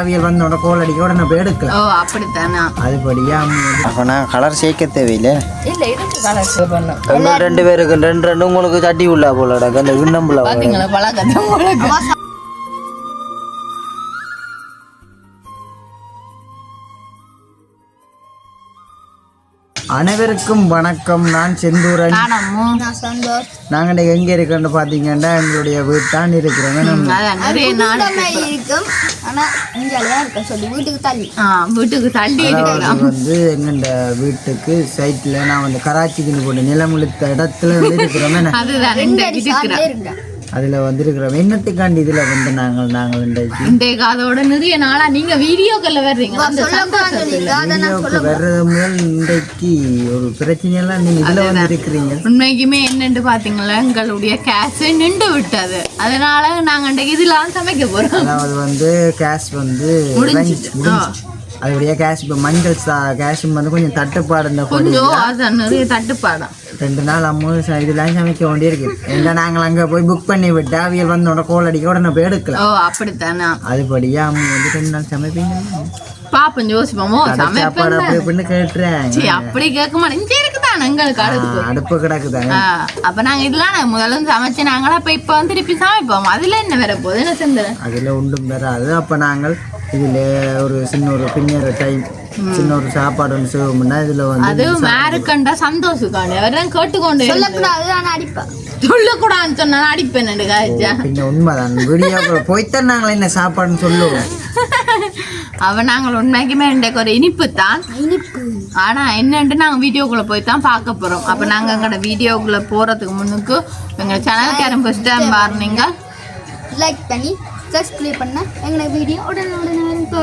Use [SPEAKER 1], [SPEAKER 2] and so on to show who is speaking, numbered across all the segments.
[SPEAKER 1] அவியல் வந்தோட கோல் அடிக்க உடனே போய் எடுக்கலாம்.
[SPEAKER 2] ஓ அப்படித்தானா?
[SPEAKER 1] அதுபடியா அப்போ நான் கலர் சேர்க்க தேவையில்லை.
[SPEAKER 2] இல்லை இதுக்கு கலர் பண்ணோம்.
[SPEAKER 1] உங்கள் 2 பேருக்கு 2 உங்களுக்கு தட்டி உள்ள போலடா அந்த விண்ணம்புல
[SPEAKER 2] பார்த்தீங்களா பழக்கத்தை உங்களுக்கு.
[SPEAKER 1] அனைவருக்கும் வணக்கம். நான் செந்தூரன். நாங்கள் எங்கே இருக்கோன்னு பார்த்தீங்கன்னா எங்களுடைய வீட்டான் இருக்கிறோம். வந்து எங்கண்ட வீட்டுக்கு சைட்ல நான் வந்து கராச்சிக்கு போட்டு நிலம் இழுத்த இடத்துல வந்து இருக்கிறோம். அதுல வந்திருக்கிறோம். என்னத்துக்காண்டி இதுல வந்து நாங்கள்
[SPEAKER 2] இன்றைக்கு அதோட நிறைய நாளா நீங்க வீடியோக்கள்ல வர்றீங்க.
[SPEAKER 1] வீடியோக்கு வர்றது முதல் இன்றைக்கு ஒரு பிரச்சனையெல்லாம் நீங்க இதுல வந்து இருக்கிறீங்க.
[SPEAKER 2] உண்மைக்குமே என்னன்னு பாத்தீங்களா எங்களுடைய கேஷ் நின்று விட்டது. அதனால நாங்க இன்றைக்கு இதுல சமைக்க போறோம்.
[SPEAKER 1] அதாவது வந்து கேஷ் வந்து அதோடைய கேஷ் இப்போ மஞ்சள் கேஷ் வந்து கொஞ்சம் தட்டுப்பாடு
[SPEAKER 2] கொஞ்சம் நிறைய தட்டுப்பாடம்
[SPEAKER 1] 2 நாள் அம்மா இதெல்லாம் சமைக்க வேண்டியிருக்கு. ஏன்னா நாங்கள் அங்கே போய் புக் பண்ணி விட்டு அவியல் வந்தோட கோல் அடிக்க உடனே போய் எடுக்கலாம்.
[SPEAKER 2] ஓ அப்படித்தானா?
[SPEAKER 1] அதுபடியா அம்மா வந்து 2 நாள் சமைப்பீங்க
[SPEAKER 2] பாப்போம் யோசிப்போமோ
[SPEAKER 1] சாப்பாடு அப்படி கேட்டுறேன்.
[SPEAKER 2] அப்படி கேட்க மாட்டேன் இருக்குதான் எங்களுக்கு
[SPEAKER 1] அடுப்பு கிடக்குதாங்க.
[SPEAKER 2] அப்ப நாங்க இதெல்லாம் முதல்ல சமைச்சு நாங்களா இப்ப வந்து திருப்பி சமைப்போம். அதுல என்ன வேற போகுது என்ன செஞ்சேன்
[SPEAKER 1] அதுல ஒன்றும் வராது. அப்ப நாங்கள் இதுல ஒரு சின்ன ஒரு பின்னேற டைம் சின்ன ஒரு சாப்பாடு ஒன்று செய்வோம்னா இதுல வந்து
[SPEAKER 2] அது மேற்கண்டா சந்தோஷக்காண்டி அவரெல்லாம் கேட்டுக்கொண்டு சொல்லக்கூடாதுன்னு சொன்னா அடிப்பேன்.
[SPEAKER 1] பின்ன உண்மைதான் வீடியோ போய்த்தான் நாங்கள் என்ன சாப்பாடுன்னு சொல்லுவோம்.
[SPEAKER 2] அவ நாங்கள் உண்மைக்குமே இன்றைக்கு ஒரு இனிப்பு தான். ஆனா என்னன்ட்டு நாங்க வீடியோக்குள்ள போய் தான் பார்க்க போறோம். அப்ப நாங்க எங்களோட வீடியோக்குள்ள போறதுக்கு முன்னுக்கு எங்க சேனலுக்கு யாரும் ஃபர்ஸ்ட் டைம் பாருங்க
[SPEAKER 3] லைக் பண்ணி சப்ஸ்கிரைப் பண்ண எங்க வீடியோ உடனே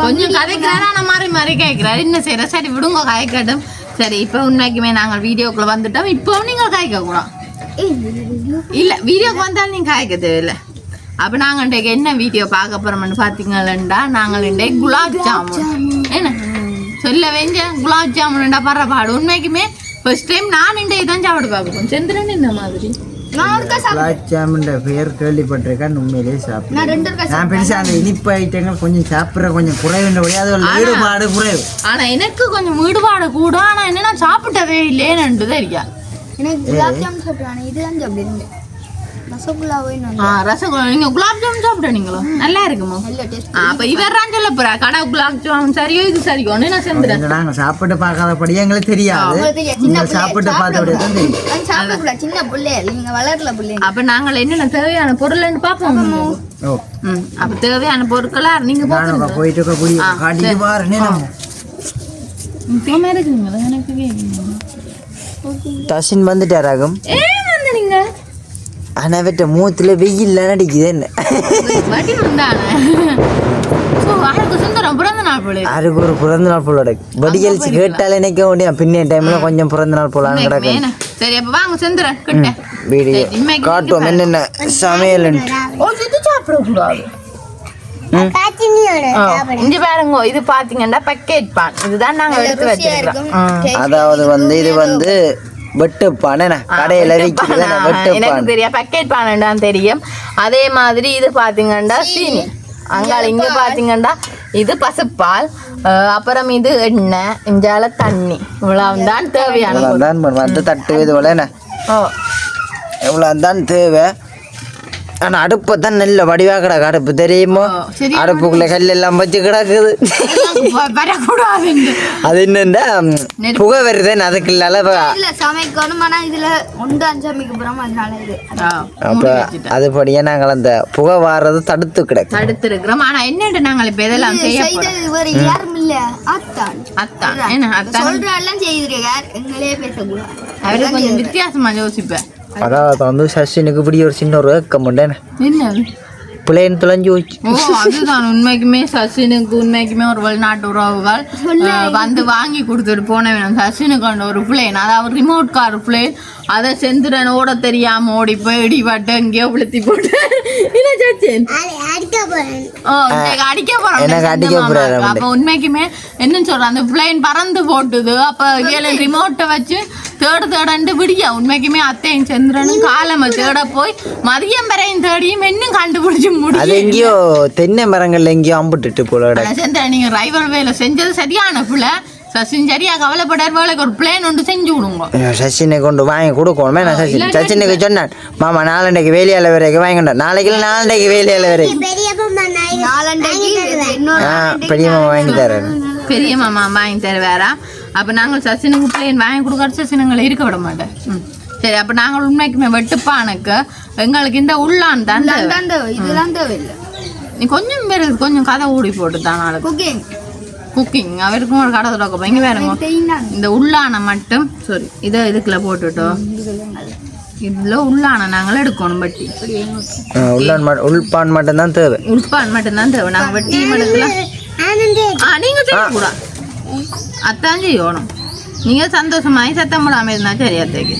[SPEAKER 2] கொஞ்சம் கதைக்கிறாரா நான் மாறி மாறி கேட்கிறாரு. என்ன செய்யற சரி விடுங்க காய்க்கட்டும். சரி இப்போ உண்மைக்குமே நாங்கள் வீடியோக்குள்ள வந்துட்டோம். இப்போ நீங்க காய்க்க கூடாது இல்ல வீடியோக்கு வந்தாலும் நீங்க காய்க்க தேவையில்லை. அப்ப நாங்க இன்றைக்கு என்ன வீடியோ பார்க்க போறோம்னு பாத்தீங்கன்னா நாங்கள் இன்றைக்கு குலாப் ஜாமுன் என்ன சொல்ல வேஞ்ச குலாப் ஜாமுன்டா பரவாடு. உண்மைக்குமே ஃபர்ஸ்ட் டைம் நான் இன்றைக்கு தான் சாப்பிட பார்ப்போம். செந்திரன் இந்த மாதிரி
[SPEAKER 1] குலாப் ஜாமுன் பேர் கேள்விப்பட்டிருக்கேன். உண்மையிலேயே சாப்பிடுறேன். நான் பெருசா அந்த இனிப்பு ஐட்டங்கள் கொஞ்சம் சாப்பிட்ற கொஞ்சம் குறைவுடைய ஈடுபாடு குறைவு.
[SPEAKER 2] ஆனா எனக்கு கொஞ்சம் ஈடுபாடு கூட. ஆனா என்ன சாப்பிட்டதே இல்லைன்னு தெரியா
[SPEAKER 3] எனக்கு குலாப் ஜாமுன் சாப்பிடுறானே இதுதான் சாப்பிடுறேன்.
[SPEAKER 2] ரசகுல்லா நீங்க குலாப் ஜாமுன் சாப்பிட்டீங்களோ நல்லா இருக்குமோ? அப்ப இவர்தான் சொல்ல போறா கடை குலாப் ஜாமுன் சரியோ இது சரியோ நான் செஞ்சுறேன்.
[SPEAKER 1] நாங்க சாப்பிட்டு பார்க்காதபடி எங்களுக்கு தெரியாது. சாப்பிட்டு பார்த்தபடியே தான் தெரியும்.
[SPEAKER 3] சின்ன பிள்ளை நீங்க வளரல பிள்ளை.
[SPEAKER 2] அப்ப நாங்கள் என்னென்ன தேவையான பொருள்னு பாப்போம். அப்ப தேவையான பொருட்களா நீங்க
[SPEAKER 1] போயிட்டு
[SPEAKER 2] இருக்குங்களா எனக்கு
[SPEAKER 1] தசின் வந்துட்டாராகும்.
[SPEAKER 2] நீங்க
[SPEAKER 1] ஆனா விட்ட மூத்துல வெயில் அடிக்குது. என்ன அதுக்கு ஒரு பிறந்த நாள் போல வடிகழிச்சு கேட்டாலே நினைக்க முடியும். பின்ன டைம்ல கொஞ்சம் பிறந்த நாள் போலான்னு கிடக்கு. காட்டுவோம் என்னென்ன சமையல்.
[SPEAKER 2] இது பாத்தீங்கன்னா பக்கெட் பான் இதுதான் நாங்க எடுத்து வச்சிருக்கோம்.
[SPEAKER 1] அதாவது வந்து இது வந்து வெட்டுப்பான் கடையில
[SPEAKER 2] எனக்கு தெரியும் பக்கெட் பான் தான் தெரியும். அதே மாதிரி இது பாத்தீங்கன்னா சீனி அங்கால இங்க பாத்தீங்கன்னா இது பசுப்பால். அப்புறம் இது எண்ணெய் இஞ்சால தண்ணி இவ்வளவுதான் தேவையான
[SPEAKER 1] தட்டு இது போல இவ்வளவுதான் தேவை. ஆனா அடுப்பை தான் நல்ல வடிவா கிடக்கு. அடுப்பு தெரியுமோ? அடுப்புக்குள்ள கல் எல்லாம் வச்சு கிடக்குது. அது என்னண்டா புகை வருது. அதுக்கு அப்ப அதுபடியா நாங்கள் அந்த புகை வாரது தடுத்து
[SPEAKER 2] இருக்கிறோம். ஆனா என்னண்டு நாங்கள் இப்ப இதெல்லாம் வித்தியாசமா யோசிப்பேன்.
[SPEAKER 1] அதாவது வந்து சசினுக்கு இப்படி ஒரு சின்ன ஒரு ஏக்கம் உண்டேன். பிள்ளைன்னு தொலைஞ்சு போச்சு.
[SPEAKER 2] அதுதான் உண்மைக்குமே சசினுக்கு உண்மைக்குமே ஒரு வெளிநாட்டு உறவுகள் வந்து வாங்கி கொடுத்துட்டு போன வேணும். சசினுக்கு ஒரு பிளேன் அதாவது ரிமோட் கார் பிளேன் அதை செந்துரன் ஓட தெரியாம ஓடி போய் இடிபட்டு எங்கேயோ விழுத்தி போட்டு என்ன சச்சின் அடிக்க போறோம். அப்ப உண்மைக்குமே என்னன்னு சொல்றேன், அந்த பிளேன் பறந்து போட்டுது. அப்ப ரிமோட்டை வச்சு தேடு விடியா உண்மைக்குமே அத்தையும் சந்திரனும் காலம தேட போய் மதியம் வரையும் தேடியும் இன்னும் கண்டுபிடிச்சு முடியும்.
[SPEAKER 1] எங்கேயோ தென்னை மரங்கள்ல எங்கேயோ அம்பிட்டு போல.
[SPEAKER 2] சந்திரன் நீங்க டிரைவர் வேலை செஞ்சது சரியான பிள்ளை. சச்சின் சரியா கவலைப்படார் வேலைக்கு ஒரு பிளேன் ஒன்று செஞ்சு விடுங்க. சச்சினை கொண்டு வாங்கி கொடுக்கணுமே. நான் சச்சினுக்கு சொன்னேன், மாமா நாளண்டைக்கு வேலையால வரைக்கும் வாங்கிட்டா. நாளைக்கு வேலையால வரைக்கும் பெரிய மாமா வாங்கி தர. பெரிய மாமா வாங்கி தருவாரா? அப்ப நாங்கள் சச்சினுக்கு பிளேன் வாங்கி கொடுக்காத சச்சினங்களை இருக்க விட மாட்டேன். சரி, அப்ப நாங்கள் உண்மைக்குமே வெட்டுப்பானுக்கு எங்களுக்கு இந்த உள்ளான் தான்
[SPEAKER 3] இதெல்லாம் தேவையில்லை.
[SPEAKER 2] நீ கொஞ்சம் பேர் கொஞ்சம் கதை ஊடி போட்டு தான் நாளைக்கு குக்கிங் அவருக்கும் ஒரு கடை தொடக்க இங்கே வேறுங்க. இந்த உள்ளான மட்டும் சாரி இதை இதுக்குள்ள போட்டுட்டோம். இதுல உள்ளான நாங்கள் எடுக்கணும். வட்டி
[SPEAKER 1] உள்பான் மட்டும் தான் தேவை.
[SPEAKER 2] உள்பான் மட்டும் தான் தேவை. நாங்கள் வட்டி எடுக்கல. நீங்க செய்யக்கூடா அத்தான் செய்யணும். நீங்க சந்தோஷமாயி சத்தம் போடாம இருந்தா சரி அத்தைக்கு.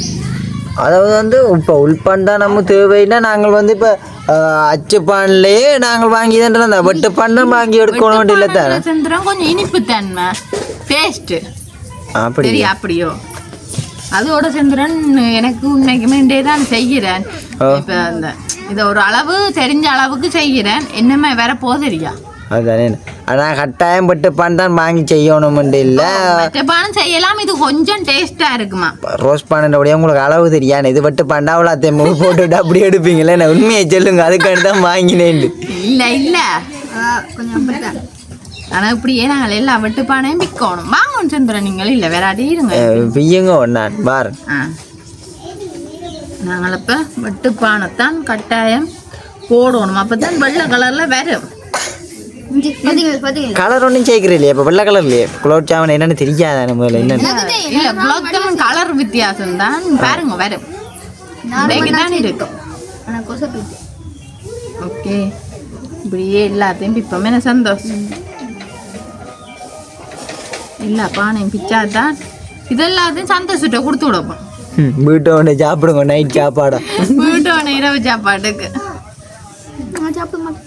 [SPEAKER 1] அதாவது வந்து இப்போ உள்பான் தான் நம்ம தேவைன்னா நாங்கள் இப்போ அச்சுப்பான்லயே நாங்கள் வாங்கி தான் வெட்டுப்பான் தான் வாங்கி எடுக்கணும். இல்லை தானே
[SPEAKER 2] சந்திரம் கொஞ்சம் இனிப்பு தன்மை டேஸ்ட்
[SPEAKER 1] அப்படி
[SPEAKER 2] அப்படியோ அதோட சந்திரன் எனக்கு உண்மைக்குமே இண்டே தான் செய்கிறேன். இப்போ அந்த இதை ஒரு அளவு தெரிஞ்ச அளவுக்கு செய்கிறேன். என்னமே வேற போதறியா
[SPEAKER 1] அதுதானே. ஆனால் கட்டாயம் வெட்டுப்பான் தான் வாங்கி செய்யணும் இல்லை.
[SPEAKER 2] வெட்டுப்பானம் செய்யலாம். இது கொஞ்சம் டேஸ்டா இருக்குமா?
[SPEAKER 1] ரோஸ் பானோடைய உங்களுக்கு அளவு தெரியாது. இது வெட்டுப்பாண்டா அவ்வளோ தெம்பு போட்டுவிட்டு அப்படி எடுப்பீங்களே. நான் உண்மையை சொல்லுங்க, அதுக்காண்டி தான் வாங்கினேன்.
[SPEAKER 2] இல்லை கொஞ்சம் ஆனால் இப்படியே நாங்கள் எல்லாம் வெட்டுப்பானையும் விற்கணும். வாங்கணும் சந்திரன் நீங்கள். இல்லை வேற அடி இருங்க
[SPEAKER 1] பிய்யுங்க நான் பாரு.
[SPEAKER 2] நாங்கள் இப்போ வெட்டுப்பானைத்தான் கட்டாயம் போடணும். அப்போதான் வெள்ளை கலரில் வரும்.
[SPEAKER 1] கலர் ஒன்றும் சேர்க்கிறேன் இல்லையா? இப்போ வெள்ளை கலர்லையே குலோப் ஜாமுன் என்னன்னு தெரியாத முதல்ல. என்ன
[SPEAKER 2] இல்லை குலோப் ஜாமுன் கலர் வித்தியாசம் தான் பாருங்க வரும். தான் இருக்கும். ஓகே, இப்படியே எல்லாத்தையும் பிப்போம். என்ன சந்தோஷம் இல்லை பானையும் பிச்சாதான் இதெல்லாத்தையும் சந்தோஷத்தை கொடுத்து விடப்போம்.
[SPEAKER 1] வீட்டோட சாப்பிடுங்க நைட் சாப்பாடா.
[SPEAKER 2] வீட்டோட இரவு சாப்பாட்டுக்கு
[SPEAKER 3] சாப்பிட மாட்டேன்.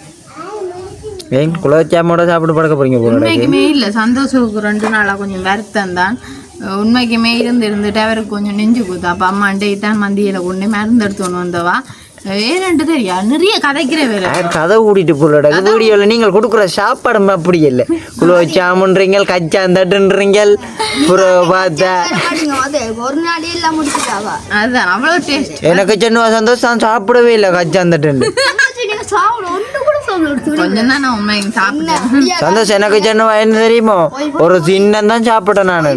[SPEAKER 1] ஏன் குலோப் ஜாமோட சாப்பிட்டு பழக்க போறீங்க?
[SPEAKER 2] உண்மைக்குமே இல்லை சந்தோஷத்துக்கு 2 நாளாக கொஞ்சம் வருத்தம் தான். உண்மைக்குமே இருந்துட்டு அவருக்கு கொஞ்சம் நெஞ்சு கொடுத்தா. அப்போ அம்மா அண்டைத்தான் மந்தியில் கொண்டு மருந்து எடுத்துன்னு வந்தவா. ஏன்னு தெரியா நிறைய கதைக்கிற வேலை
[SPEAKER 1] கதை கூட்டிட்டு போலடா. வீடியோல நீங்கள் கொடுக்குற சாப்பாடு அப்படி இல்லை. குலோப் ஜாமுன்றீங்க, கச்சாந்தட்டுன்றீங்க. பார்த்தா
[SPEAKER 3] ஒரு நாளே எல்லாம் முடிச்சுட்டாவா.
[SPEAKER 2] அதுதான் அவ்வளோ டேஸ்ட்.
[SPEAKER 1] எனக்கு சின்ன சந்தோஷம் சாப்பிடவே இல்லை கச்சாந்தட்டுன்னு.
[SPEAKER 2] கொஞ்சம் தான் நான் உண்மை சாப்பிட்டேன்.
[SPEAKER 1] சந்தோஷம் எனக்கு சின்ன என்ன தெரியுமோ, ஒரு சின்னம் தான் சாப்பிட்டேன் நான்.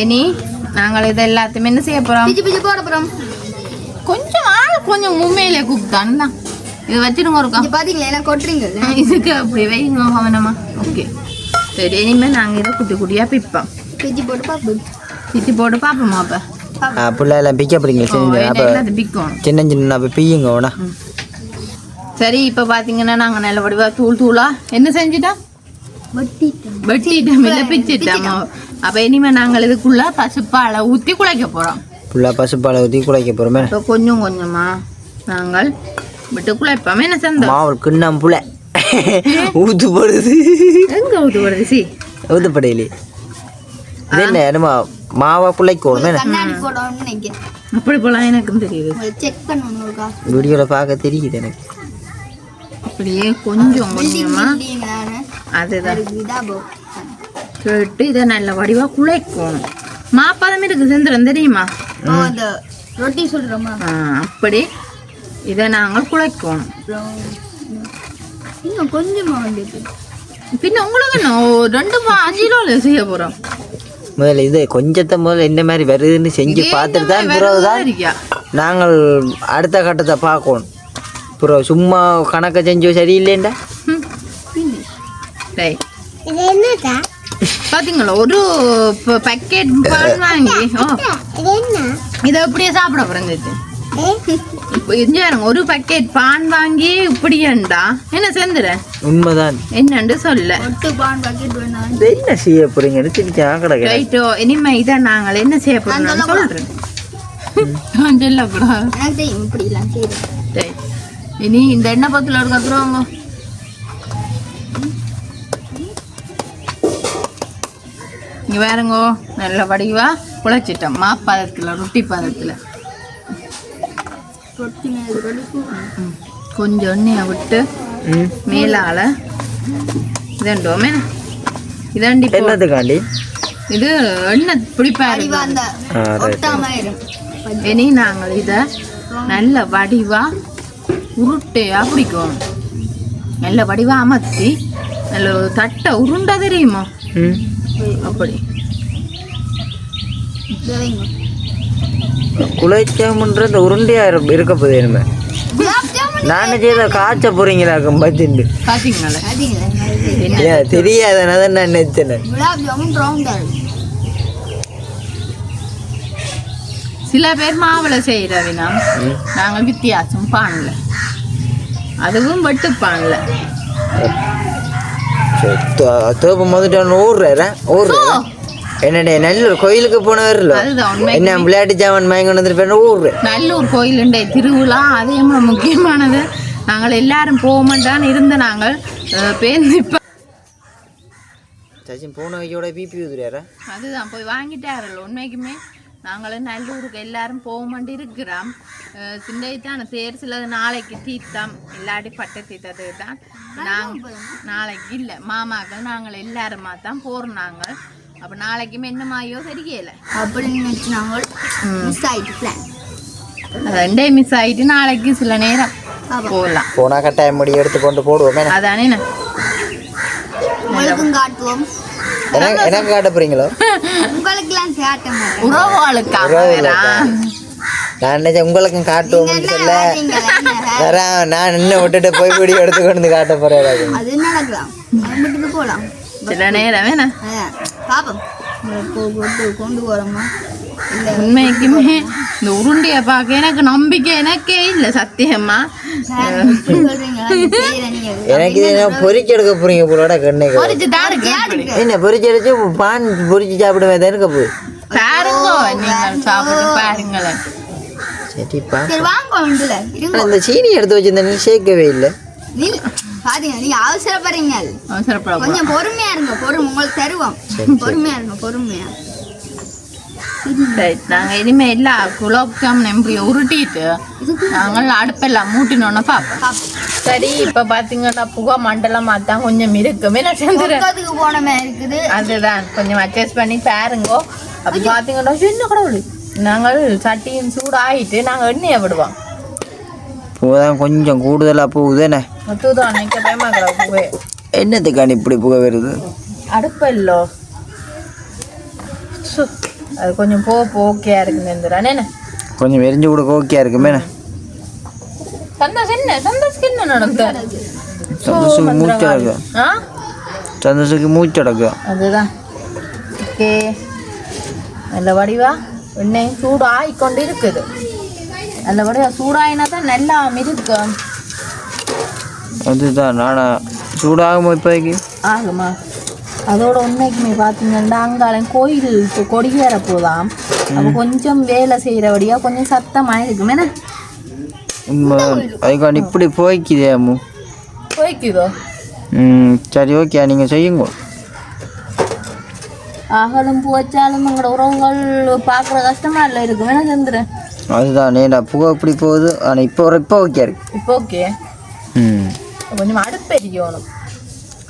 [SPEAKER 2] இனி நாங்கள் இதை எல்லாத்தையுமே என்ன செய்ய போறோம்? கொஞ்சம் கொஞ்சம் உண்மையிலே கூப்பிட்டான் தான் இது வச்சிருங்க இருக்கா
[SPEAKER 3] பாத்தீங்களா கொட்டுறீங்க
[SPEAKER 2] இதுக்கு அப்படி வைங்க கவனமா. ஓகே சரி, இனிமேல் நாங்கள் இதை குட்டி குட்டியா பிப்போம்.
[SPEAKER 3] பிச்சு போட்டு
[SPEAKER 2] பார்ப்போமா? அப்போ
[SPEAKER 1] பிள்ளைலாம் பிக்க அப்படிங்க சின்ன சின்ன பிய்யுங்க.
[SPEAKER 2] சரி, இப்போ பார்த்தீங்கன்னா நாங்கள் நல்ல வடிவா தூளா என்ன செஞ்சுட்டோம்? வெட்டிட்டோம் இல்லை பிச்சுட்டோம். அப்போ இனிமேல் நாங்கள் இதுக்குள்ள பசுப்பாலை ஊற்றி குழைக்க போகிறோம்.
[SPEAKER 1] ஃபுல்லாக பசுப்பாலை ஊற்றி குழைக்க போகிறோமே.
[SPEAKER 2] இப்போ கொஞ்சம் கொஞ்சமாக நாங்கள் விட்டு குழைப்போம். என்ன செஞ்சோம்?
[SPEAKER 1] மாவு கிண்ணம் புலை ஊத்து போடுது.
[SPEAKER 2] எங்கே ஊத்து போடுது? சி
[SPEAKER 1] ஊத்துப்படையிலே இது என்ன என்னமா மாவா குழைக்கணும்.
[SPEAKER 2] அப்படி போலாம் எனக்கும் தெரியுது.
[SPEAKER 1] வீடியோவில் பார்க்க தெரியுது எனக்கு.
[SPEAKER 2] அப்படியே கொஞ்சம் கொஞ்சமா அதுதான் கேட்டு இதை நல்ல வடிவா குழைக்கணும். மாப்பதம் இருக்கு செந்திரன் தெரியுமா?
[SPEAKER 3] ரொட்டி சொல்றோமா?
[SPEAKER 2] அப்படி இதை நாங்கள் குழைக்கணும்.
[SPEAKER 3] இன்னும் கொஞ்சமா வந்துட்டு
[SPEAKER 2] பின்ன உங்களுக்கு 2-5 கிலோ செய்ய போறோம்.
[SPEAKER 1] முதல்ல இது கொஞ்சத்தை முதல்ல இந்த மாதிரி வருதுன்னு செஞ்சு பார்த்துட்டு தான் பிறகுதான் நாங்கள் அடுத்த கட்டத்தை பார்க்கணும். அப்புறம் சும்மா கணக்கை செஞ்சு சரியில்லைண்டா.
[SPEAKER 2] பாத்தீங்களா ஒரு பேக்கெட் பால் வாங்கி இதை அப்படியே சாப்பிட போறேங்க. இப்போ இஞ்சாருங்க ஒரு பாக்கெட் பான் வாங்கி இப்படியண்டா என்ன செந்துற
[SPEAKER 1] உண்மைதான்
[SPEAKER 2] என்னண்டு சொல்ல
[SPEAKER 3] ஒட்டு பான் பாக்கெட் வேணாம்.
[SPEAKER 1] இது என்ன செய்ய போறீங்க எடுத்துட்டு ஆக்கடை
[SPEAKER 2] ரைட்டோ இனிமே இதை நாங்கள் என்ன செய்ய போறோம் சொல்றேன் சொல்லக்கூடாது
[SPEAKER 3] எனக்கு தெரியும் இப்படிலாம் செய்யுது.
[SPEAKER 2] சரி. இனி இந்த எண்ணெய் பத்தில் எடுக்கிறோங்க இங்கே வேறுங்கோ நல்ல வடிவா குழைச்சிட்டோம் மாப்பதத்தில் ரொட்டி பதத்தில்
[SPEAKER 3] ரொட்டி மேலே வலிக்கும்.
[SPEAKER 2] கொஞ்சம் எண்ணெயை விட்டு மேலால் இதண்டோமே இதண்டி
[SPEAKER 1] என்னதுக்காண்டி
[SPEAKER 2] இது எண்ணெய் பிடிப்பா
[SPEAKER 3] வடிவா அந்த
[SPEAKER 2] இருக்கு
[SPEAKER 3] ஒட்டாம இரும்.
[SPEAKER 2] இனி நாங்கள் இதை நல்ல வடிவா உருட்டையா பிடிக்கும் நல்ல வடிவா அமர்த்தி நல்ல ஒரு தட்டை உருண்டா தெரியுமா அப்படி
[SPEAKER 3] இதை வைங்க.
[SPEAKER 1] குலைச்சாமன்ற இந்த உருண்டையா இருக்க போகுது இனிமே
[SPEAKER 3] குலாப் ஜாமுன்
[SPEAKER 1] நானே செய்த காய்ச்ச போறீங்களாக்கும் பார்த்துட்டு
[SPEAKER 2] பாத்தீங்களா
[SPEAKER 3] அதிகல.
[SPEAKER 1] ஏன் தெரியாதனாதான் நான் நினைச்சேன்
[SPEAKER 3] குலாப் ஜாமுன் ரவுண்டா இருக்கு.
[SPEAKER 2] சில பேர் மாவுளை செய்யறவினா நாங்கள் வித்தியாசம் பானல அதுவும் வெட்டு பானல
[SPEAKER 1] தோப்பு முதல்ல ஊர்றேன் என்னடே நல்லூர் கோயிலுக்கு போனவர்ல
[SPEAKER 2] அதுதான் உண்மை
[SPEAKER 1] என்ன விளையாட்டு ஜாமான் மயங்க வந்துருப்பேன் ஊர்றேன்
[SPEAKER 2] நல்லூர் கோயிலுண்டே திருவிழா அதே முக்கியமானது நாங்கள் எல்லாரும் போகமாட்டான் இருந்த நாங்கள் பேருந்து இப்ப
[SPEAKER 1] சச்சின் போன வைக்கோட பிபி ஊதுறாரா
[SPEAKER 2] அதுதான் போய் வாங்கிட்டாரல்ல உண்மைக்குமே நாங்களும் நல்லூருக்கு எல்லாரும் போக மாட்டி இருக்கிறோம் சிந்தைத்தான் தேர் சிலது நாளைக்கு தீர்த்தம் இல்லாட்டி பட்டை தீர்த்தது தான் நாங்கள் நாளைக்கு இல்லை மாமாக்கள் நாங்கள் எல்லாருமா தான் போகிறோம் நாங்கள் அப்போ நாளைக்குமே என்ன மாயோ தெரியல
[SPEAKER 3] அப்படின்னு நினைச்சு நாங்கள் மிஸ் ஆயிட்டு பிளான்.
[SPEAKER 2] ரெண்டே மிஸ் ஆகிட்டு நாளைக்கு சில நேரம் போகலாம்
[SPEAKER 1] போனா கட்டாயம் முடி எடுத்து கொண்டு போடுவோமே
[SPEAKER 2] அதானே
[SPEAKER 3] உங்களுக்கும் காட்டுவோம்.
[SPEAKER 1] எனக்கு காட்ட போறீங்களோ
[SPEAKER 3] உங்களுக்கெல்லாம் காட்ட மாட்டோம்.
[SPEAKER 2] உறவுகளுக்காக
[SPEAKER 1] நான் நினைச்சேன் உங்களுக்கும் காட்டுவோம்னு சொல்ல வரேன் நான் இன்னும் விட்டுட்டு போய் வீடியோ எடுத்து கொண்டு காட்ட போறேன்
[SPEAKER 3] அது நடக்கலாம். விட்டுட்டு போகலாம்.
[SPEAKER 2] சில நேரம் வேணா
[SPEAKER 3] அதான் பாப்போம். போட்டு கொண்டு போறோமா இல்லை
[SPEAKER 2] உண்மைக்குமே இந்த உருண்டையை பார்க்க எனக்கு நம்பிக்கை எனக்கே இல்லை சத்தியமா
[SPEAKER 3] சொல்றீங்க நீங்க
[SPEAKER 1] எனக்கு இது என்ன பொரிச்சு எடுக்க போறீங்க போலோட கண்ணை
[SPEAKER 2] பொரிச்சு தான் இருக்கு
[SPEAKER 1] என்ன பொரிச்சு எடுத்து பான் பொரிச்சு சாப்பிடுவேன் தான் இருக்க போகுது
[SPEAKER 2] பாருங்க நீங்கள் சாப்பிட்டு பாருங்களேன்
[SPEAKER 1] சரிப்பா
[SPEAKER 3] சரி வாங்க ஒன்றுல இருங்க.
[SPEAKER 1] இந்த சீனி எடுத்து வச்சிருந்தேன் சேர்க்கவே இல்லை
[SPEAKER 3] நீ பாத்தீங்க நீங்க அவசரப்படுறீங்க.
[SPEAKER 2] அவசரப்பட
[SPEAKER 3] கொஞ்சம் பொறுமையா இருங்க. உங்களுக்கு தருவோம். பொறுமையா இருங்க. பொறுமையா
[SPEAKER 2] சரி நாங்கள் இனிமே எல்லா குலோப் ஜாமுன் எப்படி உருட்டிட்டு நாங்கள் அடுப்பெல்லாம் மூட்டினோன்னு பார்ப்போம் சரி இப்போ பார்த்தீங்கன்னா புகை மண்டலமாக தான் கொஞ்சம் இருக்குமே நான் செஞ்சுறேன்
[SPEAKER 3] அதுக்கு போன மாதிரி இருக்குது.
[SPEAKER 2] அதுதான் கொஞ்சம் அட்ஜஸ்ட் பண்ணி பாருங்கோ அப்படி பார்த்தீங்கன்னா என்ன கடவுள் நாங்கள் சட்டியும் சூடாகிட்டு நாங்கள் எண்ணெயை விடுவோம்
[SPEAKER 1] பூதான் கொஞ்சம் கூடுதலாக போகுதுண்ணே
[SPEAKER 2] மொத்தம் நினைக்க பயமா கிடக்கு
[SPEAKER 1] என்னத்துக்கான இப்படி புகை வருது
[SPEAKER 2] அடுப்பல்லோ அது கொஞ்சம் ஓகேயா இருக்குங்க இந்த
[SPEAKER 1] கொஞ்சம் எரிஞ்சு கூட ஓகேயா இருக்குமே
[SPEAKER 2] சந்தோஷம் என்ன நடந்தது
[SPEAKER 1] சந்தோஷத்துக்கு மூச்சடக்கும் சந்தோஷத்துக்கு மூச்சடக்கும்
[SPEAKER 2] அதுதான் ஓகே நல்ல வடிவா எண்ணெய் சூடு ஆகிக்கொண்டு இருக்குது நல்ல வடிவா சூடாயினா தான் நல்லா இருக்கும்
[SPEAKER 1] அதுதான் நானா சூடாகுமோ இப்போதைக்கு
[SPEAKER 2] ஆகுமா அதோட உண்மைக்குமே பார்த்தீங்கன்னா அங்காலம் கோயில் இப்போ கொடியேற போதாம் அப்போ கொஞ்சம் வேலை செய்கிறபடியா கொஞ்சம் சத்தமாக இருக்குமே
[SPEAKER 1] அதுக்காண்டி இப்படி போய்க்குதே அம்மு
[SPEAKER 2] போய்க்குதோ
[SPEAKER 1] சரி ஓகே நீங்கள் செய்யுங்க
[SPEAKER 2] அகலும் பூச்சாலும் எங்களோட உறவுகள் பார்க்குற கஷ்டமா இல்லை இருக்குமே சந்திரன்
[SPEAKER 1] அதுதான் நேடா புகை இப்படி போகுது ஆனால் இப்போ ஓகே இருக்கு
[SPEAKER 2] இப்போ ஓகே கொஞ்சம் அடுப்பெரியணும்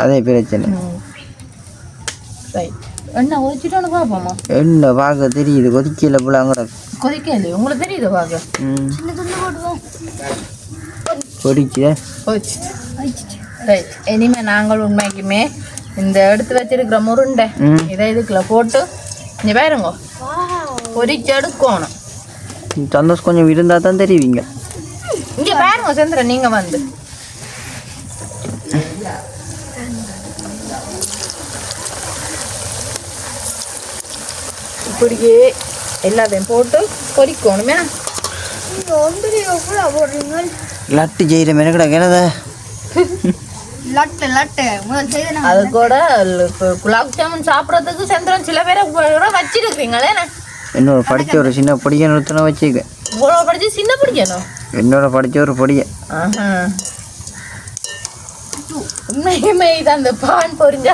[SPEAKER 1] அதே பிரச்சனை
[SPEAKER 2] ரைட் என்ன ஒழிச்சிட்டோன்னு பார்ப்போமா
[SPEAKER 1] என்ன பார்க்க தெரியுது கொதிக்கல போல கூட
[SPEAKER 2] கொதிக்கலையே உங்களுக்கு தெரியுது பார்க்க
[SPEAKER 3] சின்ன துண்டு போடுவோம்.
[SPEAKER 1] கொதிக்குதே
[SPEAKER 2] ரைட் இனிமே நாங்கள் உண்மைக்குமே இந்த எடுத்து வச்சிருக்கிற முருண்டை இதை இதுக்குள்ள போட்டு இங்கே பாருங்க பொரிச்சு எடுக்கணும்
[SPEAKER 1] சந்தோஷம் கொஞ்சம் இருந்தால் தான் தெரியுவீங்க
[SPEAKER 2] இங்கே பாருங்க சந்திரன் நீங்கள் வந்து இப்படியே எல்லாத்தையும் போட்டு பொரிக்கணுமே
[SPEAKER 1] லட்டு செய்கிற மெனக்கடா என்னதா
[SPEAKER 2] அது கூட குலாப் ஜாமுன் சாப்பிட்றதுக்கு செந்திரன் சில பேரை வச்சிருக்கீங்களே.
[SPEAKER 1] என்னோட படித்த ஒரு சின்ன பொடியை நிறுத்தின வச்சுக்க.
[SPEAKER 2] இவ்வளோ படிச்சு சின்ன பிடிக்கணும்.
[SPEAKER 1] என்னோட படித்த ஒரு பொடியை
[SPEAKER 2] உண்மையுமே இது அந்த பான் பொரிஞ்சா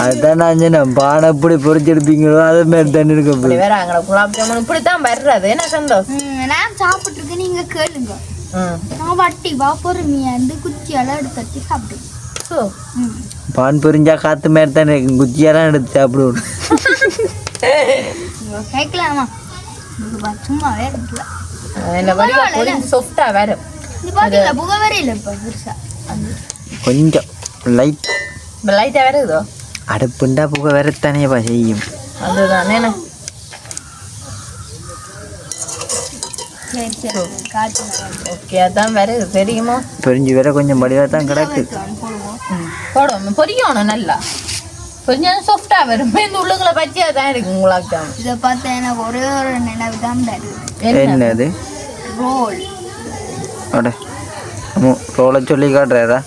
[SPEAKER 1] அதுதான் நான் சொன்னேன். பானை எப்படி பொரிச்செடுப்பீங்களோ அதே மாதிரி தண்ணி இருக்க
[SPEAKER 2] வேற அங்கே குலாப் ஜாமுன் இப்படித்தான் வர்றது. என்ன சந்தோஷம்
[SPEAKER 3] நான் சாப்பிட்டுருக்கேன். நீங்க கேளுங்க. நான் வட்டி பொறுமையா இருந்து குச்சியால எடுத்து சாப்பிடுவேன்.
[SPEAKER 1] பான் பொரிஞ்சா காத்து மாதிரி தானே இருக்கும். குச்சியெல்லாம் எடுத்து சாப்பிடுவோம்.
[SPEAKER 3] கேட்கலாமா? சும்மாவே இருக்குல்ல.
[SPEAKER 2] சொஃப்டா வேற
[SPEAKER 3] புகை வேற இல்லை. இப்போ பெருசா
[SPEAKER 1] கொஞ்சம்
[SPEAKER 2] லைட்டா வேற இதோ
[SPEAKER 1] அடுப்புண்டா புகை வேறத்தானேப்பா செய்யும்.
[SPEAKER 2] அதுதானே. ஓகே அதான் வேற தெரியுமா?
[SPEAKER 1] பொரிஞ்சு வேற கொஞ்சம் வடிவாக தான் கிடக்கு.
[SPEAKER 2] போடுவோம் பொரியணும் நல்லா. கொஞ்சம் சாஃப்டா வரும். இந்த உள்ளுக்குள்ள பச்சையா தான் இருக்கு. உங்களுக்கு
[SPEAKER 3] இதை பார்த்தா எனக்கு ஒரே ஒரு நினைவு தான்
[SPEAKER 1] என்னது
[SPEAKER 3] ரோல்.
[SPEAKER 1] அட ரோலை சொல்லி காட்டுறா.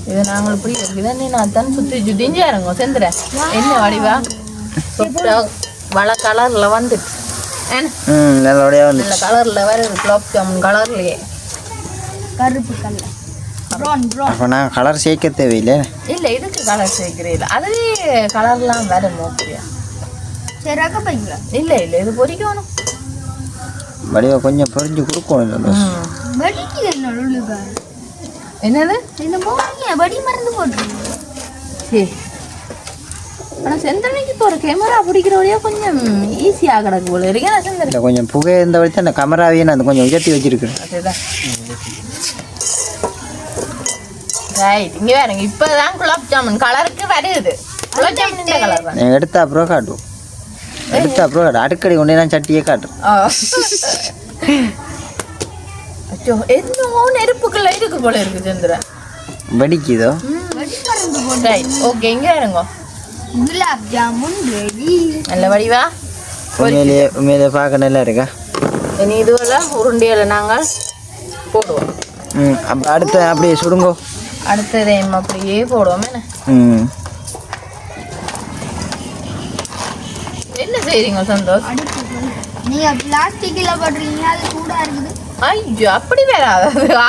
[SPEAKER 2] இது நாங்கள் இப்படி இருக்குதான். நீ நான் தான் சுற்றி சுட்டிஞ்சு இறங்கும் செந்துற. என்ன வடிவா சாஃப்டா வள கலர்ல வந்துட்டு
[SPEAKER 1] நல்லபடியா வந்து
[SPEAKER 2] நல்ல கலர்ல வேற குலாப் ஜாமுன் கலர்லயே
[SPEAKER 3] கருப்பு கலர்.
[SPEAKER 1] அப்போ நான் கலர் சேர்க்க தேவையில்லை.
[SPEAKER 2] இல்லை இதுக்கு கலர் சேர்க்கிறீங்க. அதுலேயே கலர்லாம் வேற மோக்கியா.
[SPEAKER 3] சரி ரக பைங்களா?
[SPEAKER 2] இல்லை இல்லை இது பொரிக்கணும்.
[SPEAKER 1] வடிவா கொஞ்சம் பொரிஞ்சு கொடுக்கணும்.
[SPEAKER 2] என்னது
[SPEAKER 3] இந்த வடி மருந்து போட்டுருங்க.
[SPEAKER 2] சரி ஆனால் செந்தனைக்கு இப்போ ஒரு கேமரா பிடிக்கிற வழியா கொஞ்சம் ஈஸியாக கிடக்கு போல இருக்கேன். செந்தனை
[SPEAKER 1] கொஞ்சம் புகை இருந்த வச்சு அந்த கேமராவையே நான் கொஞ்சம் உயர்த்தி வச்சிருக்கேன்.
[SPEAKER 2] அதுதான் ரைட். இங்கே வேறுங்க இப்போதான் குலாப் ஜாமுன் கலருக்கு வருது. குலாப் ஜாமுன் இந்த கலர் தான்.
[SPEAKER 1] எடுத்தா அப்புறம் காட்டுவோம். எடுத்தா அப்புறம் காட்டு. அடுக்கடி ஒன்றே நான் சட்டியே காட்டும்.
[SPEAKER 2] அச்சோ என்னவோ நெருப்புக்குள்ள இருக்கு போல இருக்கு சந்திர.
[SPEAKER 1] வெடிக்குதோ?
[SPEAKER 2] ரைட் ஓகே இங்கே வேறுங்க
[SPEAKER 3] குலாப் ஜாமுன் ரெடி.
[SPEAKER 2] நல்ல வடிவா
[SPEAKER 1] உண்மையிலே பார்க்க நல்லா இருக்கா?
[SPEAKER 2] இனி இதுவெல்லாம் உருண்டையில் நாங்கள் போடுவோம்.
[SPEAKER 1] அப்போ அடுத்த அப்படியே சுடுங்கோ.
[SPEAKER 2] அடுத்ததை அப்படியே போடுவோம். என்ன செய்றீங்க சந்தோஷ்?
[SPEAKER 3] நீங்க பிளாஸ்டிக்ல போடுறீங்க அது சூடா இருக்குது.
[SPEAKER 2] ஐயோ அப்படி வேற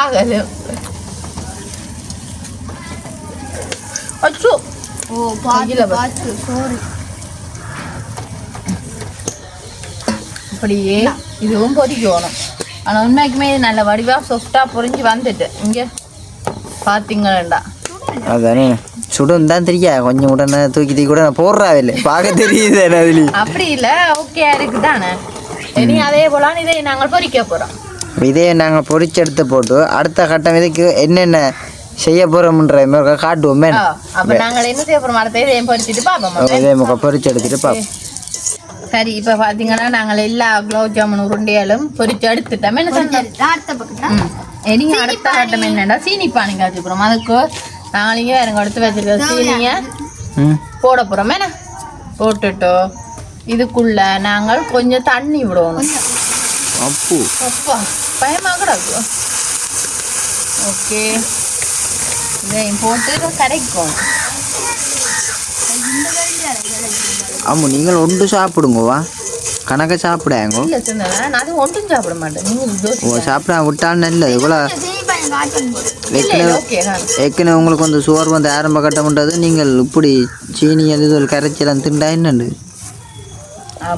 [SPEAKER 2] ஆகல. அச்சோ
[SPEAKER 3] ஓ பாத்து சாரி.
[SPEAKER 2] அப்படியே இதுவும் பொரிக்கணும். ஆனால் உண்மைக்குமே இது நல்ல வடிவாக சாஃப்டாக பொரிஞ்சு வந்துட்டு இங்கே பார்த்தீங்களா?
[SPEAKER 1] அதானே சுடும் தான் தெரியா. கொஞ்சம் உடனே தூக்கி கூட நான் போடுறாவில்லை பார்க்க தெரியுது. அதுலேயும்
[SPEAKER 2] அப்படி இல்லை ஓகே இருக்குதானே. இனி அதே போல இதை நாங்கள் பொரிக்க போகிறோம்.
[SPEAKER 1] இதே நாங்கள் பொரிச்செடுத்து போட்டு அடுத்த கட்டம் இதுக்கு என்னென்ன செய்ய போகிறோம்ன்ற காட்டுவோமே.
[SPEAKER 2] அப்போ நாங்கள் என்ன செய்ய போகிறோம்? அடுத்த இதையும் பொரிச்சிட்டு பார்ப்போம்.
[SPEAKER 1] இதே முக பொரிச்சு எடுத்துட்டு பார்ப்போம்.
[SPEAKER 2] சரி இப்போ பார்த்தீங்கன்னா நாங்கள் எல்லா குலாப் ஜாமுன் உருண்டையாலும் பொரிச்சு எடுத்துட்டோம். என்ன சொன்னோம்? இனி அடுத்த கட்டம் என்னன்னா சீனி பானை காய்ச்சி போகிறோம். அதுக்கு நாளைக்கு வேறு எடுத்து வச்சிருக்க சீனியை போட போகிறோம். என்ன போட்டுட்டோ இதுக்குள்ள நாங்கள் கொஞ்சம் தண்ணி விடணும். அப்பா பயமாக கிடக்கு. ஓகே இதையும் போட்டு கரைக்கும்.
[SPEAKER 1] ஆமாம் நீங்கள் ஒன்று சாப்பிடுங்கவா கணக்கை சாப்பிடாங்க.
[SPEAKER 2] இல்லை சொன்னேன் நான் அது ஒன்றும் சாப்பிட மாட்டேன். நீங்கள்
[SPEAKER 1] சாப்பிட விட்டால் நல்லது. இவ்வளோ ஏற்கனவே உங்களுக்கு வந்து சோறு வந்து ஆரம்ப கட்டமுன்றது. நீங்கள் இப்படி சீனி எழுதுதல் கரைச்சலாம் திண்டா என்னண்டு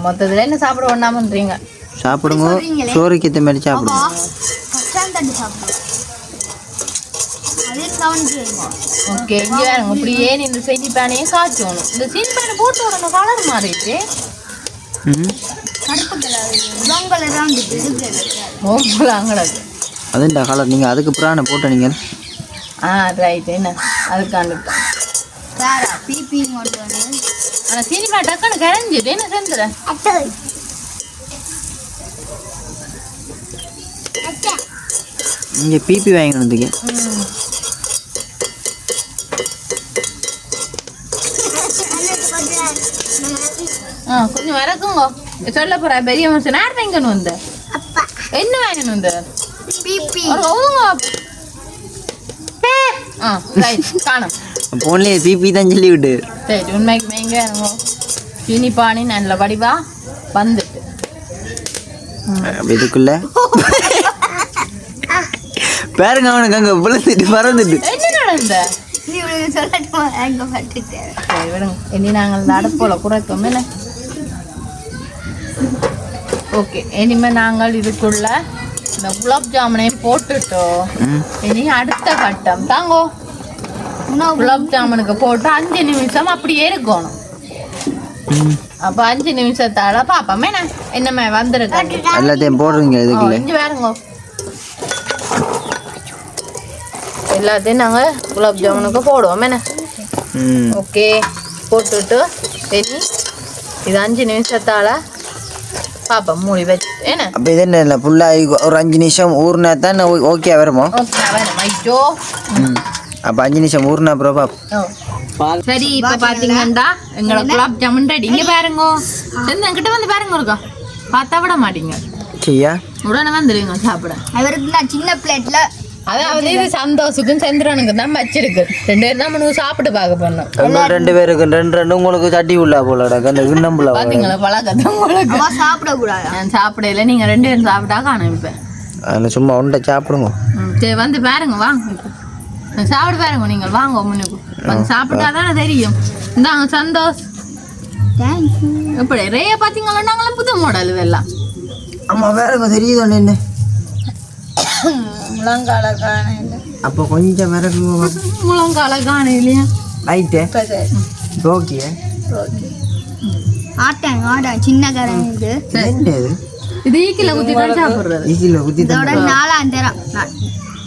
[SPEAKER 2] மொத்தத்தில் என்ன சாப்பிட வேண்டாமன்றீங்க?
[SPEAKER 1] சாப்பிடுங்க சோறுக்கு ஏற்ற மாதிரி சாப்பிடுங்க.
[SPEAKER 2] ஓகே இங்கே வேறுங்க இப்படியே இந்த சீனி பேனையும் காய்ச்சணும். இந்த சீனி பேனை போட்டு விடணும். கலர் மாறிடுச்சு. ஓங்கலாங்கடாது
[SPEAKER 1] அதுண்டா கலர். நீங்கள் அதுக்கு பிராணை போட்ட நீங்கள்
[SPEAKER 2] ரைட் என்ன அதுக்காண்டு. ஆனால் சீனி பேனை டக்குன்னு கரைஞ்சிட்டு என்ன செஞ்சுறேன்.
[SPEAKER 1] இங்கே பிபி வாங்கினதுக்கு
[SPEAKER 2] கொஞ்சம் வரக்குங்க சொல்ல போற பெரிய மனுஷன் யார் வாங்கணும் வந்து என்ன வாங்கணும் வந்து காணும்
[SPEAKER 1] போன்லயே பிபி தான் சொல்லி விட்டு
[SPEAKER 2] சரி உண்மைக்கு மேங்க சீனி பானி நல்ல வடிவா வந்துட்டு
[SPEAKER 1] இதுக்குள்ள பாருங்க அவனுக்கு அங்க விழுந்துட்டு பறந்துட்டு
[SPEAKER 2] என்ன நடந்த இனி நாங்கள் இந்த அடுப்போல குறைக்கோம் என்ன ஓகே இனிமே நாங்கள் இதுக்குள்ள இந்த குலாப் ஜாமுனையும் போட்டுட்டோம் இனி அடுத்த கட்டம் தாங்கோ குலாப் ஜாமுனுக்கு போட்டு 5 நிமிஷம் அப்படியே இருக்கணும் அப்ப 5 நிமிஷத்தால பாப்போம் என்னமே வந்துருக்கு
[SPEAKER 1] எல்லாத்தையும் போடுறீங்க இதுக்குள்ள
[SPEAKER 2] இங்க பாருங்க எல்லாத்தையும் நாங்கள் குலாப் ஜாமுனுக்கு போடுவோம் என்ன ஓகே போட்டுட்டு சரி இது 5 நிமிஷத்தால பாப்போம் மூடி வச்சு என்ன
[SPEAKER 1] அப்போ இது என்ன ஃபுல்லாக ஒரு 5 நிமிஷம் ஊறினா தான் ஓகே வருமோ
[SPEAKER 2] ஓகே வேணும் ஐயோ
[SPEAKER 1] அப்போ 5 நிமிஷம் ஊறினா அப்புறம் பாப்போம்
[SPEAKER 2] சரி இப்போ பார்த்தீங்கன்னா எங்களோட குலாப் ஜாமுன் ரெடி இங்கே பாருங்க என்கிட்ட வந்து பாருங்க இருக்கா பார்த்தா விட மாட்டீங்க
[SPEAKER 1] சரியா
[SPEAKER 2] உடனே வந்துடுங்க சாப்பிட
[SPEAKER 3] அவருக்கு நான் சின்ன பிளேட்ல
[SPEAKER 2] அதாவது இது சந்தோஷுக்கும் சந்திரனுக்கு தான் வச்சிருக்கு 2 பேரும் தான் நம்ம சாப்பிட்டு பார்க்க போனோம்
[SPEAKER 1] உங்களுக்கு 2 பேருக்கு 2 உங்களுக்கு சட்டி உள்ள போலடா அந்த கிண்ணம்புல
[SPEAKER 2] பார்த்தீங்களா பழக்கத்தை உங்களுக்கு
[SPEAKER 3] சாப்பிடக்கூடாது
[SPEAKER 2] நான் சாப்பிடல நீங்கள் 2 பேரும் சாப்பிட்டா காணும் இப்போ
[SPEAKER 1] அதில் சும்மா உண்டை சாப்பிடுங்க
[SPEAKER 2] சரி வந்து பாருங்க வாங்க இப்போ சாப்பிட பாருங்க நீங்கள் வாங்க முன்னுக்கு வந்து சாப்பிட்டா தானே தெரியும் இந்தாங்க சந்தோஷ் எப்படி ரேய பார்த்தீங்களா நாங்களும் புது மாடல் இதெல்லாம்
[SPEAKER 1] அம்மா வேற தெரியுது ஒன்று என்ன
[SPEAKER 2] முழங்கால காணையில்
[SPEAKER 1] அப்போ கொஞ்சம் விறகு
[SPEAKER 2] முழங்கால காண இல்லையா
[SPEAKER 1] ரைட்டு ஓகே
[SPEAKER 3] ஆட்டாங்க சின்ன கரண்ட் இது
[SPEAKER 1] என்ன இது
[SPEAKER 2] இது ஈக்கில குத்தி தான் சாப்பிடுறது
[SPEAKER 1] ஈஸியில் ஊற்றி
[SPEAKER 3] இதோட 4 தரம்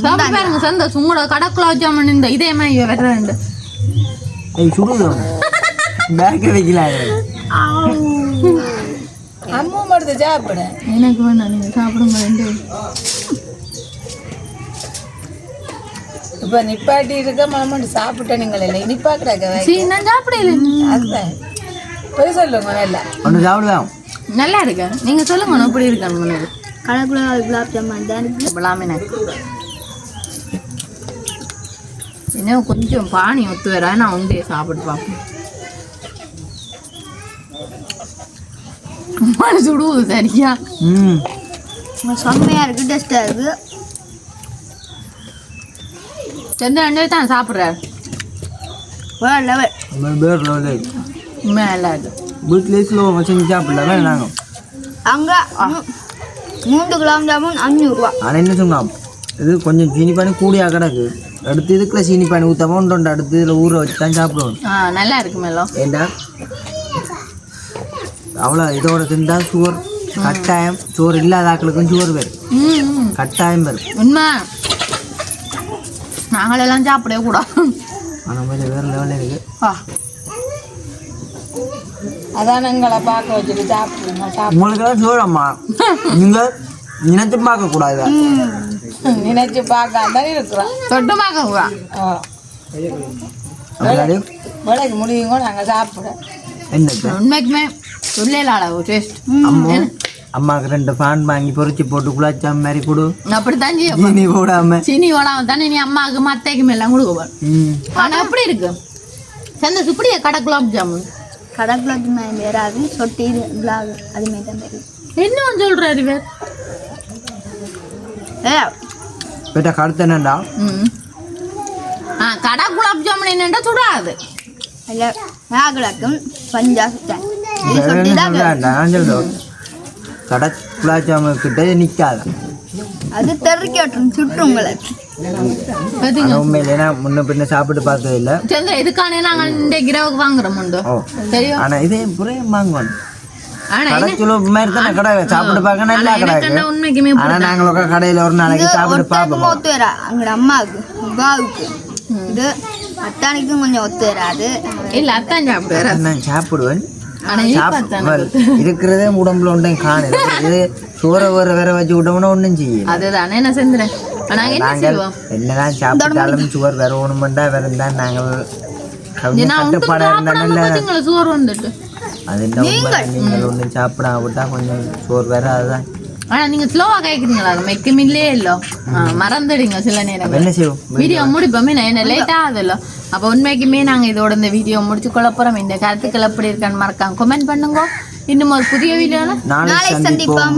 [SPEAKER 2] சாப்பிட்டு பாருங்க சந்தோஷம் உங்களோட கடை குலாப் ஜாமுன் இந்த இதே மாதிரி வெட்டுறேன்
[SPEAKER 1] சுடுது பேக்க வைக்கலாம்
[SPEAKER 2] அம்மா மட்டும் சாப்பிட எனக்கு வேணாம் நீங்கள் சாப்பிடுங்க 2
[SPEAKER 4] இப்போ நிப்பாட்டி இருக்க மாமாட்டு சாப்பிட்டேன் நீங்கள் இல்லை நிப்பாக்குறாங்க
[SPEAKER 2] சரி நான் சாப்பிடல
[SPEAKER 4] அதுதான் போய் சொல்லுங்க நல்லா
[SPEAKER 1] ஒன்று சாப்பிடுவேன்
[SPEAKER 2] நல்லா இருக்கு நீங்க சொல்லுங்க நான் எப்படி இருக்கேன் முன்னாடி
[SPEAKER 3] கலக்குள்ள குலாப் ஜாமுன் தான்
[SPEAKER 2] இப்பலாமே இன்னும் கொஞ்சம் பானி ஒத்து வர நான் உண்டே சாப்பிட்டு பார்ப்பேன் சுடுவது சரியா
[SPEAKER 3] செம்மையா இருக்கு டேஸ்டா இருக்கு
[SPEAKER 2] சந்திரன் தான் சாப்பிட்றாரு
[SPEAKER 3] வேற லெவல்
[SPEAKER 2] மேலே அது
[SPEAKER 1] வீட்டிலே ஸ்லோவாக செஞ்சு சாப்பிடல நாங்கள்
[SPEAKER 3] அங்க 3 குலாப் ஜாமுன் 500 ரூபா
[SPEAKER 1] ஆனால் என்ன சொன்னோம் இது கொஞ்சம் சீனி பானி கூடியாக கிடக்கு அடுத்து இதுக்குள்ள சீனி பானி ஊற்றாம உண்டு அடுத்து இதில் ஊற வச்சு தான் சாப்பிடுவோம்
[SPEAKER 2] நல்லா இருக்கு மேலோ
[SPEAKER 1] ஏண்டா அவ்வளோ இதோட தின்றால் சுகர் கட்டாயம் சோறு இல்லாத ஆக்களுக்கும் சுகர் வரும் கட்டாயம் வரும்
[SPEAKER 2] உண்மை நாங்களெல்லாம் சாப்பிடவே கூடாது
[SPEAKER 1] ஆனால் மாதிரி வேறு லெவலில் இருக்கு
[SPEAKER 4] அதான் எங்களை பார்க்க வச்சுட்டு சாப்பிடுங்க
[SPEAKER 1] உங்களுக்கெல்லாம் சோறம்மா நீங்கள் நினைச்சு பார்க்கக்கூடாது
[SPEAKER 4] நினைச்சு பார்க்காம இருக்கிறோம்
[SPEAKER 2] தொட்டு பார்க்க கூடா
[SPEAKER 4] வேலைக்கு முடியுங்க நாங்கள் சாப்பிட
[SPEAKER 1] என்ன
[SPEAKER 2] உண்மைக்குமே சொல்லலாட டேஸ்ட்
[SPEAKER 1] அம்மாவுக்கு 2 ஃபேன் வாங்கி பொறிச்சு போட்டு குழாச்சாம மாதிரி கொடு
[SPEAKER 2] அப்படித்தான்
[SPEAKER 1] சீனி போடாம
[SPEAKER 2] சீனி ஓடாம தானே நீ அம்மாவுக்கு மத்தைக்கும் எல்லாம் கொடுக்க ஆனா எப்படி இருக்கு சந்தோஷ் இப்படியே கடை குலாப் ஜாமுன்
[SPEAKER 3] கடை குலாப் ஜாமுன் வேறாது சொட்டி குலாப் அதுமாரி தான் தெரியும்
[SPEAKER 2] என்ன சொல்றாரு இவர்
[SPEAKER 1] பேட்டா கடுத்து என்னண்டா
[SPEAKER 2] கடை குலாப் ஜாமுன் என்னண்டா சுடாது
[SPEAKER 3] இல்லை நாகலாக்கும் பஞ்சா சுத்தேன் இது சொட்டி தான்
[SPEAKER 1] நான் சொல்றேன் கடை குழாச்சாம கிட்ட நிற்காத
[SPEAKER 3] அது தெறிக்க விட்டுரும் சுற்றும் உங்களை
[SPEAKER 1] உண்மையில ஏன்னா முன்ன பின்ன சாப்பிட்டு பார்த்தது இல்லை
[SPEAKER 2] சந்திர இதுக்கானே நாங்கள் இந்த கிரவுக்கு வாங்குறோம் உண்டு தெரியும்
[SPEAKER 1] ஆனால் இதே புரியும் வாங்குவோம்
[SPEAKER 2] ஆனா
[SPEAKER 1] கடை கிலோ மாதிரி தானே கடை சாப்பிட்டு பார்க்க நல்லா கடை
[SPEAKER 2] உண்மைக்குமே
[SPEAKER 1] ஆனால் நாங்கள் கடையில் ஒரு நாளைக்கு சாப்பிட்டு பார்ப்போம்
[SPEAKER 3] ஒத்து வரா அங்க அம்மாவுக்கு அப்பாவுக்கு இது அத்தானிக்கும் கொஞ்சம் ஒத்து வராது
[SPEAKER 2] இல்ல அத்தான் சாப்பிடுவாரு
[SPEAKER 1] நான் சாப்பிடுவேன்
[SPEAKER 2] ஆனா
[SPEAKER 1] இருக்கிறதே உடம்புல ஒன்றையும் காணுது இது சோறை வேற வச்சு விட்டோம்னா ஒன்றும் செய்யும்
[SPEAKER 2] அதுதானே நான் செஞ்சுறேன் நாங்கள் என்ன செய்வோம்
[SPEAKER 1] என்னதான் சாப்பிட்டாலும் சுகர் வரணுமெண்டா வரந்தான் நாங்கள் கொஞ்சம் கட்டுப்பாடாக இருந்தால் நல்ல
[SPEAKER 2] சோறு வந்துட்டு
[SPEAKER 1] அது என்ன உண்மை, நீங்கள் ஒன்றும் சாப்பிடாம விட்டா கொஞ்சம் சோறு வராதுதான்.
[SPEAKER 2] ஆனா நீங்க ஸ்லோவா கேக்குறீங்களா மெக்கமில்லே இல்ல மறந்துடுங்க சில நேரம்
[SPEAKER 1] என்ன செய்வோம்
[SPEAKER 2] வீடியோ முடிப்போமே என்ன லேட் ஆகுதுல்ல அப்ப உண்மைக்குமே நாங்க இதோட இந்த வீடியோ முடிச்சு கொள்ள போறோம். இந்த கருத்துக்கள் எப்படி இருக்கான்னு மறக்காம கமெண்ட் பண்ணுங்க. இன்னும் ஒரு புதிய வீடியோல
[SPEAKER 1] நாளை சந்திப்போம்.